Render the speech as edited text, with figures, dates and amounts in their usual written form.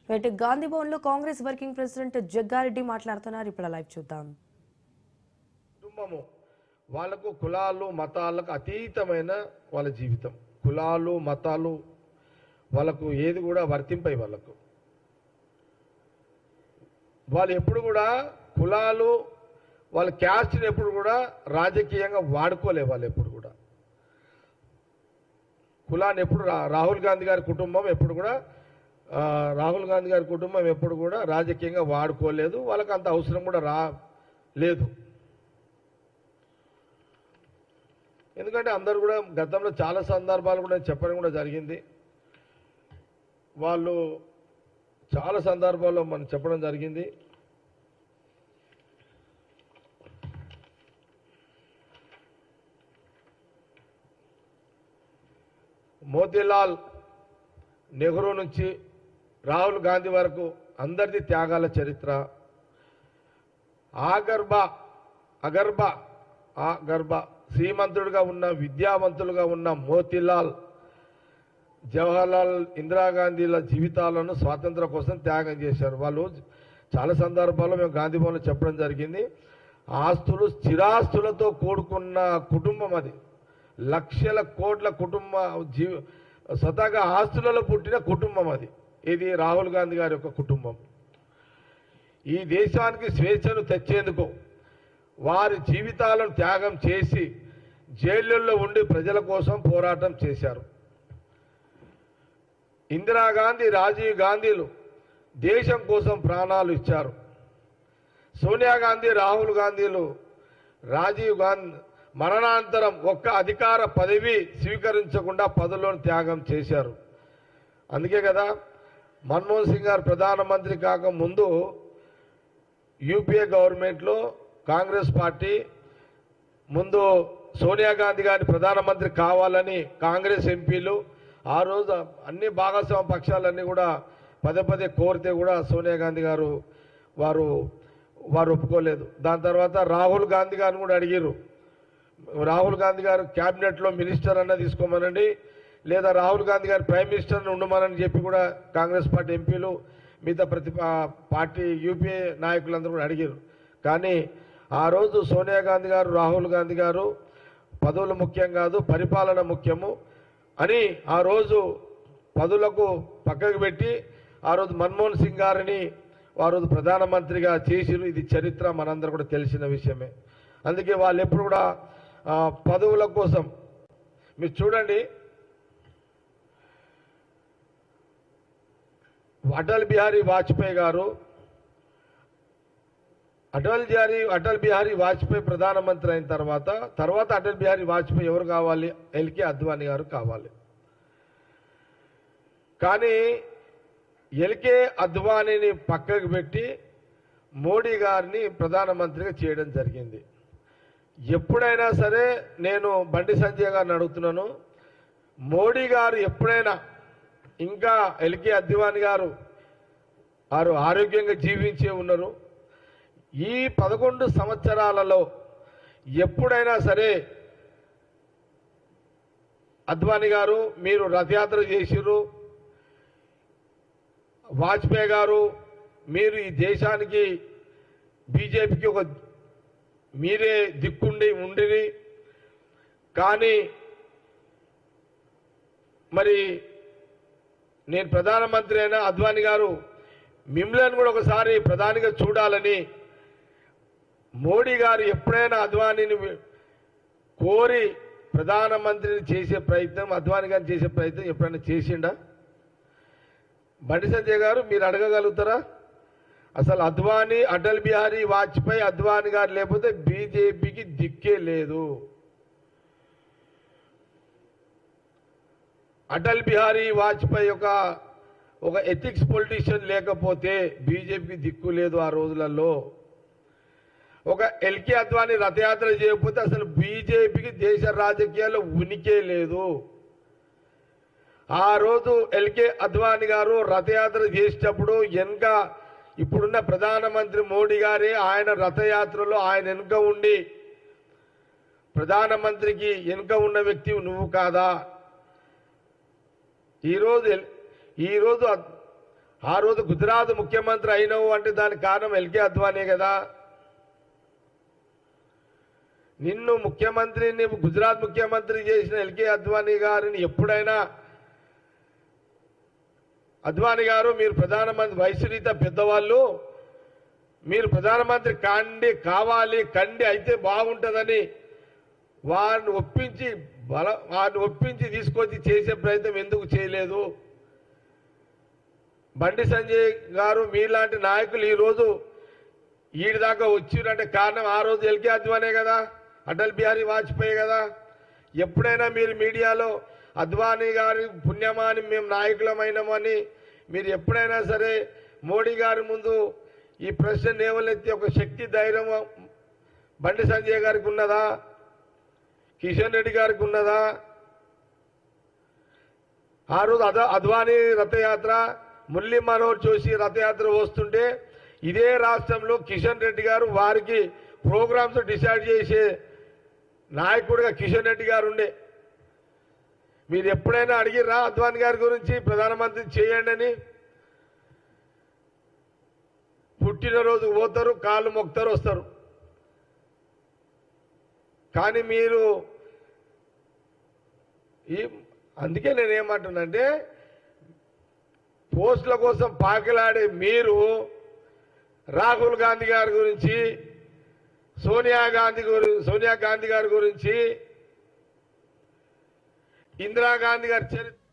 Right Gandhi Bhavan లో Congress working president Jaggareddy మాట్లాడుతున్నారు. ఇప్పుడు లైవ్ చూద్దాం. కుటుంబము వాళ్ళకు కులాలు మతాలకు అతీతమైన వాళ్ళ జీవితం. కులాలు మతాలు వాళ్ళకు ఏది కూడా వర్తింపై వాళ్ళు ఎప్పుడు కూడా కులాలు వాళ్ళ క్యాస్ట్ని ఎప్పుడు కూడా రాజకీయంగా వాడుకోలే. వాళ్ళు ఎప్పుడు కూడా కులాన్ని ఎప్పుడు రాహుల్ గాంధీ గారి కుటుంబం ఎప్పుడు కూడా రాజకీయంగా వాడుకోలేదు. వాళ్ళకి అంత అవసరం కూడా లేదు. ఎందుకంటే అందరూ కూడా గతంలో చాలా సందర్భాలు కూడా చెప్పడం కూడా జరిగింది. వాళ్ళు చాలా సందర్భాల్లో మనం చెప్పడం జరిగింది. మోతీలాల్ నెహ్రూ నుంచి రాహుల్ గాంధీ వరకు అందరిది త్యాగాల చరిత్ర. అగర్భ శ్రీమంతుడుగా ఉన్న విద్యావంతులుగా ఉన్న మోతీలాల్, జవహర్లాల్, ఇందిరాగాంధీల జీవితాలను స్వాతంత్రం కోసం త్యాగం చేశారు. వాళ్ళు చాలా సందర్భాల్లో మేము గాంధీ భవన్లో చెప్పడం జరిగింది. ఆస్తులు స్థిరాస్తులతో కూడుకున్న కుటుంబం అది. లక్షల కోట్ల స్వతహాగా ఆస్తులలో పుట్టిన కుటుంబం అది. ఇది రాహుల్ గాంధీ గారి యొక్క కుటుంబం. ఈ దేశానికి స్వేచ్ఛను తెచ్చేందుకు వారి జీవితాలను త్యాగం చేసి జైళ్ళల్లో ఉండి ప్రజల కోసం పోరాటం చేశారు. ఇందిరాగాంధీ, రాజీవ్ గాంధీలు దేశం కోసం ప్రాణాలు ఇచ్చారు. సోనియా గాంధీ, రాహుల్ గాంధీలు, రాజీవ్ గాంధీ మరణానంతరం ఒక్క అధికార పదవి స్వీకరించకుండా పదవులను త్యాగం చేశారు. అందుకే కదా మన్మోహన్ సింగ్ గారు ప్రధానమంత్రి కాకముందు యూపీఏ గవర్నమెంట్లో కాంగ్రెస్ పార్టీ ముందు సోనియా గాంధీ గారిని ప్రధానమంత్రి కావాలని కాంగ్రెస్ ఎంపీలు ఆ రోజు అన్ని భాగస్వామ్య పక్షాలన్నీ కూడా పదే కోరితే కూడా సోనియా గాంధీ గారు వారు ఒప్పుకోలేదు. దాని తర్వాత రాహుల్ గాంధీ గారిని కూడా అడిగారు. రాహుల్ గాంధీ గారు క్యాబినెట్లో మినిస్టర్ అన్న తీసుకోమనండి, లేదా రాహుల్ గాంధీ గారు ప్రైమ్ మినిస్టర్ని ఉండమని చెప్పి కూడా కాంగ్రెస్ పార్టీ ఎంపీలు మిగతా ప్రతి పార్టీ యూపీఏ నాయకులందరూ కూడా అడిగారు. కానీ ఆ రోజు సోనియా గాంధీ గారు, రాహుల్ గాంధీ గారు పదవులు ముఖ్యం కాదు, పరిపాలన ముఖ్యము అని ఆ రోజు పదవులకు పక్కకు పెట్టి ఆ రోజు మన్మోహన్ సింగ్ గారిని ఆ రోజు ప్రధానమంత్రిగా చేసిరు. ఇది చరిత్ర మనందరూ కూడా తెలిసిన విషయమే. అందుకే వాళ్ళు ఎప్పుడు కూడా పదవుల కోసం మీరు చూడండి, అటల్ బిహారీ వాజ్పేయి ప్రధానమంత్రి అయిన తర్వాత అటల్ బిహారీ వాజ్పేయి ఎవరు కావాలి? ఎల్కే అద్వానీ గారు కావాలి. కానీ ఎల్కే అద్వానీని పక్కకు పెట్టి మోడీ గారిని ప్రధానమంత్రిగా చేయడం జరిగింది. ఎప్పుడైనా సరే నేను బండి సంజయ్ గారిని అడుగుతున్నాను, మోడీ గారు ఎప్పుడైనా ఇంకా ఎల్కే అద్వానీ గారు ఆరోగ్యంగా జీవించే ఉన్నారు. ఈ 11 సంవత్సరాలలో ఎప్పుడైనా సరే అద్వానీ గారు మీరు రథయాత్ర చేసిర్రు, వాజ్పేయి గారు మీరు ఈ దేశానికి బీజేపీకి ఒక మీరే ఉండిరి. కానీ మరి నేను ప్రధానమంత్రి అయినా అద్వానీ గారు మిమ్మల్ని కూడా ఒకసారి ప్రధానిగా చూడాలని మోడీ గారు ఎప్పుడైనా అద్వానీని కోరి ప్రధానమంత్రిని చేసే ప్రయత్నం, అద్వానీ గారిని చేసే ప్రయత్నం ఎప్పుడైనా చేసిండా? బండి సంజయ్ గారు మీరు అడగగలుగుతారా? అసలు అద్వానీ, అటల్ బిహారీ వాజ్పేయి, అద్వానీ గారు లేకపోతే బీజేపీకి దిక్కే లేదు. అటల్ బిహారీ వాజ్పేయి ఒక ఎథిక్స్ పొలిటీషియన్ లేకపోతే బీజేపీకి దిక్కు లేదు ఆ రోజులలో. ఒక ఎల్కే అద్వానీ రథయాత్ర చేయకపోతే అసలు బీజేపీకి దేశ రాజకీయాల్లో ఉనికే లేదు. ఆ రోజు ఎల్కే అద్వానీ గారు రథయాత్ర చేసేటప్పుడు వెనుక ఇప్పుడున్న ప్రధానమంత్రి మోడీ గారే ఆయన రథయాత్రలో ఆయన వెనుక ఉండి ప్రధానమంత్రికి వెనుక ఉన్న వ్యక్తి నువ్వు కాదా? ఈరోజు ఆ రోజు గుజరాత్ ముఖ్యమంత్రి అయినవు అంటే దానికి కారణం ఎల్కే అద్వానీ కదా. నిన్ను ముఖ్యమంత్రిని గుజరాత్ ముఖ్యమంత్రి చేసిన ఎల్కే అద్వానీ గారిని ఎప్పుడైనా అద్వానీ గారు మీరు ప్రధానమంత్రి వయసురీత పెద్దవాళ్ళు, మీరు ప్రధానమంత్రి కావాలి కండి అయితే బాగుంటుందని వారిని ఒప్పించి తీసుకొచ్చి చేసే ప్రయత్నం ఎందుకు చేయలేదు? బండి సంజయ్ గారు మీలాంటి నాయకులు ఈరోజు ఈడి దాకా వచ్చిరంటే కారణం ఆ రోజు ఎల్కే అద్వానే కదా, అటల్ బిహారీ వాజ్పేయి కదా. ఎప్పుడైనా మీరు మీడియాలో అద్వానీ గారి పుణ్యమాని మేము నాయకులమైనామని మీరు ఎప్పుడైనా సరే మోడీ గారి ముందు ఈ ప్రశ్న లేవనెత్తి ఒక శక్తి ధైర్యం బండి సంజయ్ గారికి ఉన్నదా? కిషన్ రెడ్డి గారికి ఉన్నదా? ఆ రోజు అద్వానీ రథయాత్ర మురళీ మనోహర్ జోషి రథయాత్ర వస్తుంటే ఇదే రాష్ట్రంలో కిషన్ రెడ్డి గారు వారికి ప్రోగ్రామ్స్ డిసైడ్ చేసే నాయకుడిగా కిషన్ రెడ్డి గారు ఉండే. మీరు ఎప్పుడైనా అడిగిర్రా అద్వానీ గారి గురించి ప్రధానమంత్రి చేయండి అని? పుట్టినరోజు పోతారు, కాళ్ళు మొక్తారు, వస్తారు. కానీ మీరు అందుకే నేనేమంటున్నానంటే పోస్టుల కోసం పాకిలాడే మీరు రాహుల్ గాంధీ గారి గురించి, సోనియా గాంధీ గారి గురించి, ఇందిరాగాంధీ గారి చరిత్ర